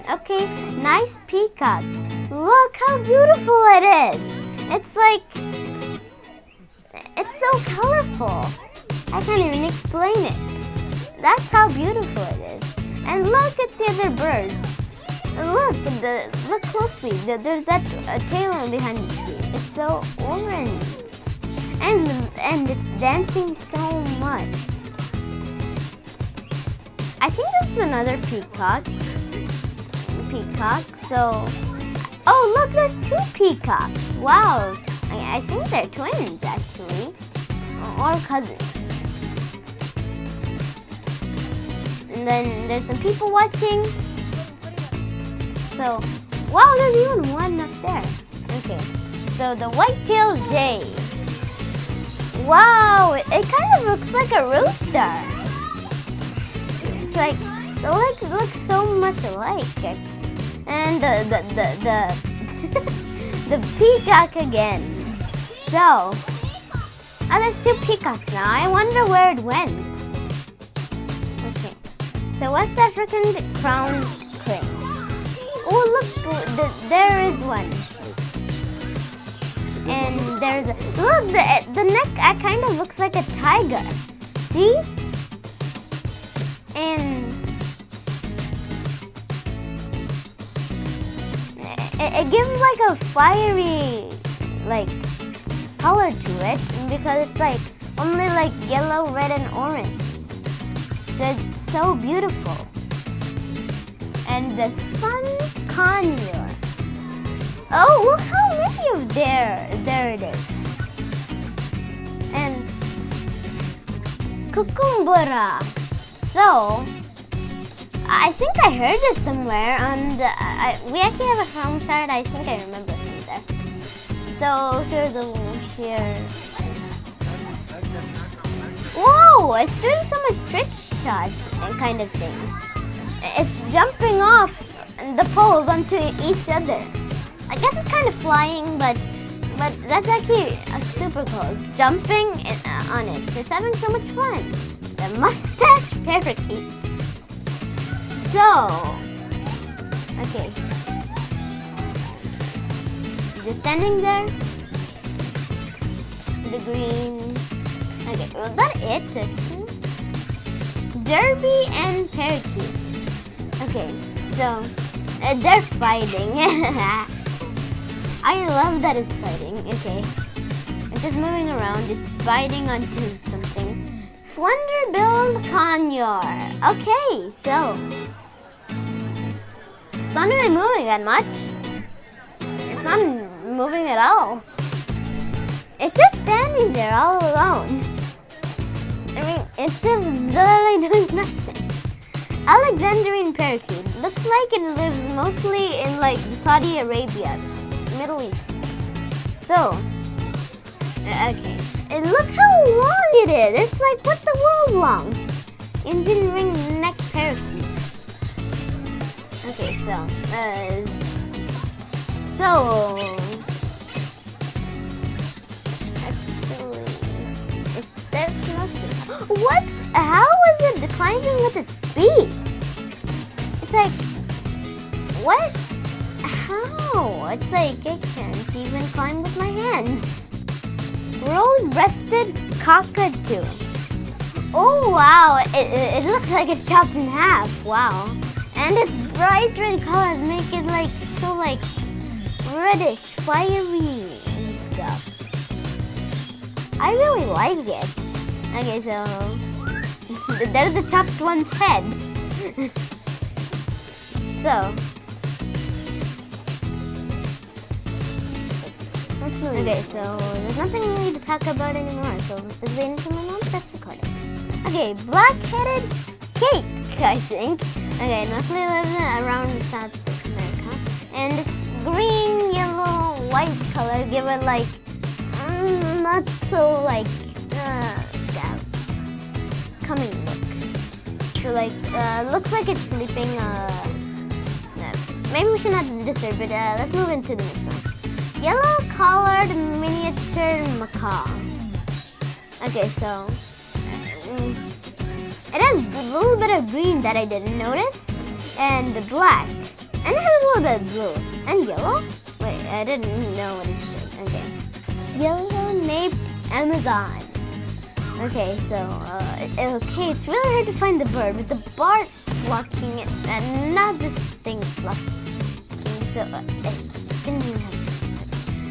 Okay, nice peacock. Look how beautiful it is. It's so colorful. I can't even explain it. That's how beautiful it is. And look at the other birds. Look closely. There's that tail behind the tree. It's so orange. And it's dancing so much. I think this is another peacock. So, oh look, there's two peacocks. Wow, I think they're twins actually, or cousins. And then there's some people watching. So, wow, there's even one up there. Okay, so the white-tailed jay. Wow, it kind of looks like a rooster. It's like the legs look so much alike. And the peacock again. So, there's two peacocks now. I wonder where it went. Okay, so West African crown crane. Oh look, there is one. And there's look, the neck kind of looks like a tiger. See? And it gives like a fiery color to it because it's like only like yellow, red, and orange. So it's so beautiful. And the sun conure. Oh, look how many of there it is. And kukumbura. So I think I heard it somewhere on the. We actually have a sound chart. I think I remember from there. So here. Whoa! It's doing so much trick shots and kind of things. It's jumping off the poles onto each other. I guess it's kind of flying, but that's actually super cool. Jumping on it. It's having so much fun. The mustache parakeet. So, okay, just standing there, the green, okay, was that it? Derby and parakeet. Okay, so, they're fighting. I love that it's fighting, okay. It's just moving around, it's biting onto something. Slender-billed conure. Okay, so, it's not really moving that much. It's not moving at all. It's just standing there all alone. I mean, it's just literally doing nothing. Alexandrian parakeet. Looks like it lives mostly in like Saudi Arabia, Middle East. So, okay. And look how long it is. It's like what the world long. Indian ring neck parakeet. Okay, so actually, there's nothing. What? How is it climbing with its feet? It's like, what? How? It's like I can't even climb with my hands. Rose-breasted cockatoo. Oh wow! It looks like it's chopped in half. Wow! And its bright red colors make it like so like reddish, fiery and stuff. I really like it. Okay, so there's the chopped one's head. So okay, so there's nothing really to talk about anymore. So let's just wait until my mom starts recording. Okay, black-headed cake, I think. Okay, mostly lives around South America. And it's green, yellow, white color. Give it like, not so like, coming look. So like, looks like it's sleeping. No. Maybe we should not disturb it. Let's move into the next one. Yellow-collared miniature macaw. Okay, so it has a little bit of green that I didn't notice, and the black. And it has a little bit of blue. And yellow? Wait, I didn't know what it is. Okay. Yellow nape Amazon. Okay, so, okay, it's really hard to find the bird with the bark blocking it and not this thing blocking. So, it didn't even have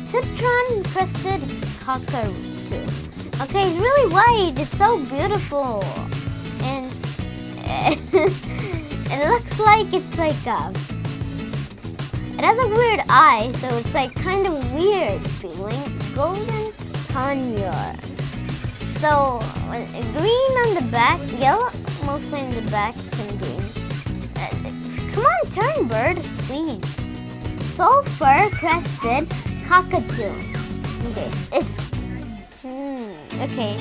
citron crested cockatoo. Okay, it's really white. It's so beautiful. And it looks like it's like, it has a weird eye, so it's like kind of weird feeling. Golden conure. So, green on the back, yellow mostly in the back, and green. Come on, turn, bird, please. Sulfur crested cockatoo. Okay, it's okay.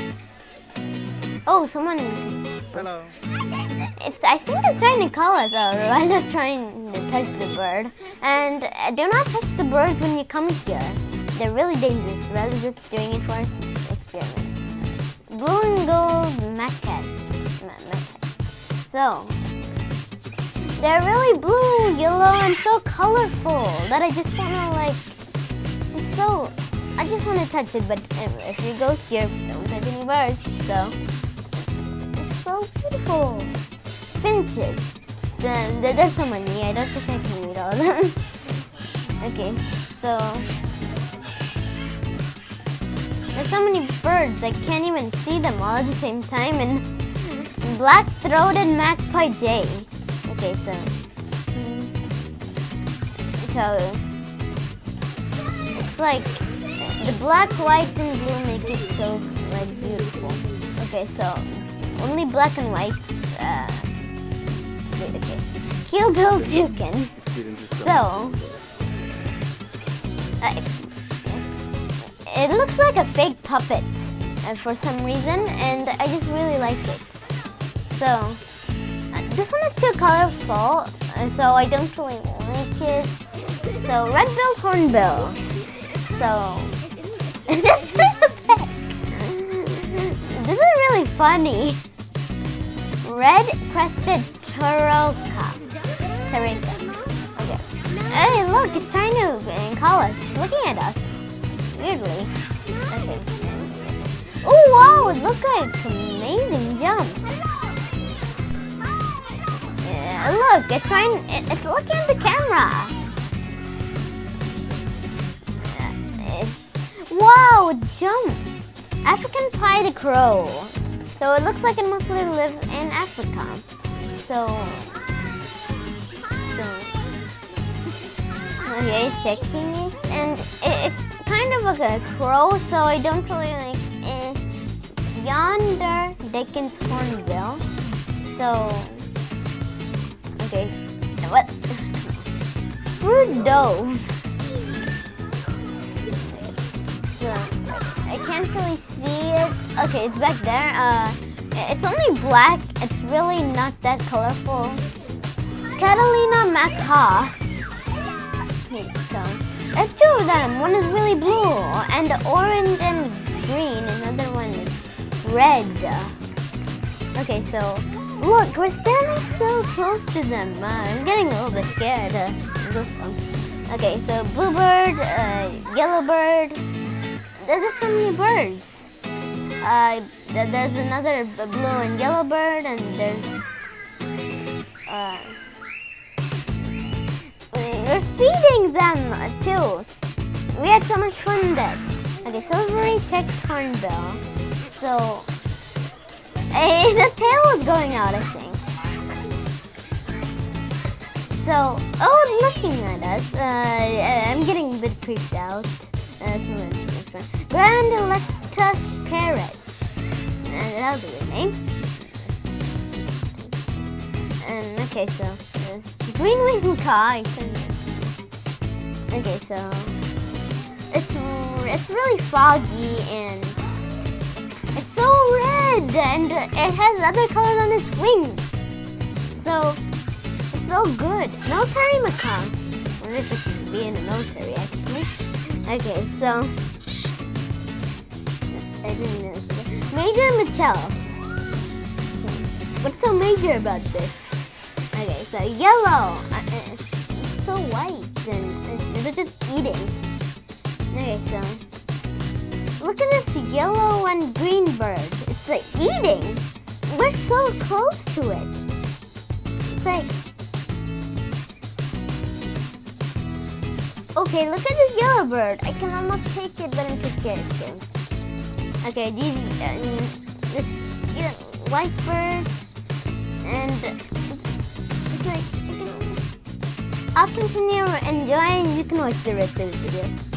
Oh, someone. Hello. I think it's trying to call us, or I'm just trying to touch the bird. And do not touch the birds when you come here. They're really dangerous. Rather just doing it for experiment. Blue and gold maquette. So, they're really blue, yellow, and so colorful that I just want to I just want to touch it, but if you go here, don't touch any birds. So, it's so beautiful. Finches. There's so many. I don't think I can read all of them. Okay, so there's so many birds I can't even see them all at the same time. And black-throated magpie jay. Okay, so it's like the black, white, and blue make it so like beautiful. Okay, so only black and white. Okay, keel-bill toucan. So it looks like a fake puppet for some reason, and I just really like it. So this one is too colorful, so I don't really like it. So red-billed hornbill. So this is really funny. Red-crested Taroka. Okay. Hey, look, it's trying to call us. It's looking at us. Weirdly. Okay. Oh, wow, it looks like an amazing jump. Yeah, look, it's looking at the camera. Wow, it jumped. African pied crow. So it looks like it mostly lives in Africa. So okay, it's checking it, and it's kind of like a crow, so I don't really like yonder Dickens hornbill. So okay, what? Fruit dove. So I can't really see it. Okay, it's back there. It's only black. It's really not that colorful. Catalina macaw. So there's two of them. One is really blue and orange and green. Another one is red. Okay, so look, we're standing so close to them. I'm getting a little bit scared. Okay, so bluebird, yellowbird. There's so many birds. There's another blue and yellow bird, and there's we're feeding them too. We had so much fun there. Okay, silvery checked hornbill. So the tail is going out, I think. So it's looking at us. I'm getting a bit creeped out. Grand Electus Parrot. That was a good name. And okay, so green winged macaw. Okay, so it's really foggy and it's so red, and it has other colors on its wings. So it's so good. Military macaw. I wonder if it should be in the military actually. Okay, so I didn't know. Major Mitchell. What's so major about this? Okay, so yellow. So so white and they're just eating. Okay, so look at this yellow and green bird. It's like eating. We're so close to it. It's like, okay, look at this yellow bird. I can almost take it, but I'm too scared to. Okay, this white bird, and it's like, I'll continue enjoying. You can watch the rest of the videos.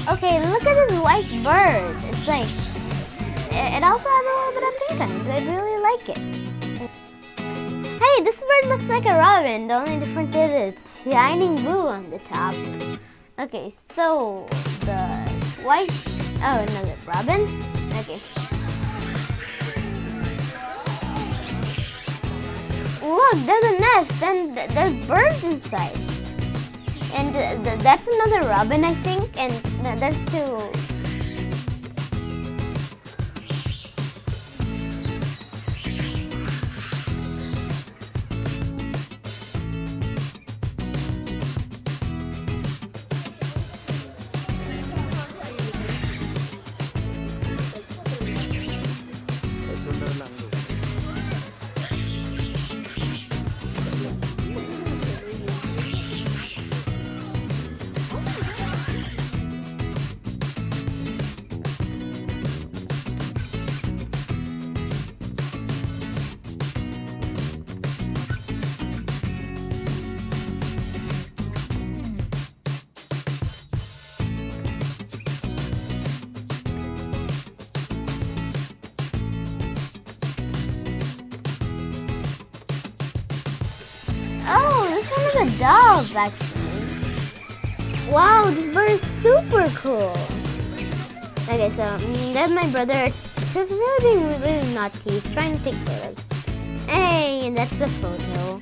Okay, look at this white bird. It's like, it also has a little bit of pink on it. I really like it. Hey, this bird looks like a robin. The only difference is it's shining blue on the top. Okay, so the white, oh, another robin. Okay. Look, there's a nest and there's birds inside. And that's another robin, I think, and there's two. Oh, this one is a dove, actually. Wow, this bird is super cool. Okay, so there's my brother. It's really being really naughty. He's trying to take photos. Hey, and that's the photo.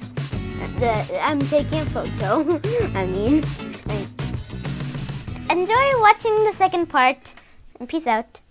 I'm taking a photo. I mean, enjoy watching the second part. And peace out.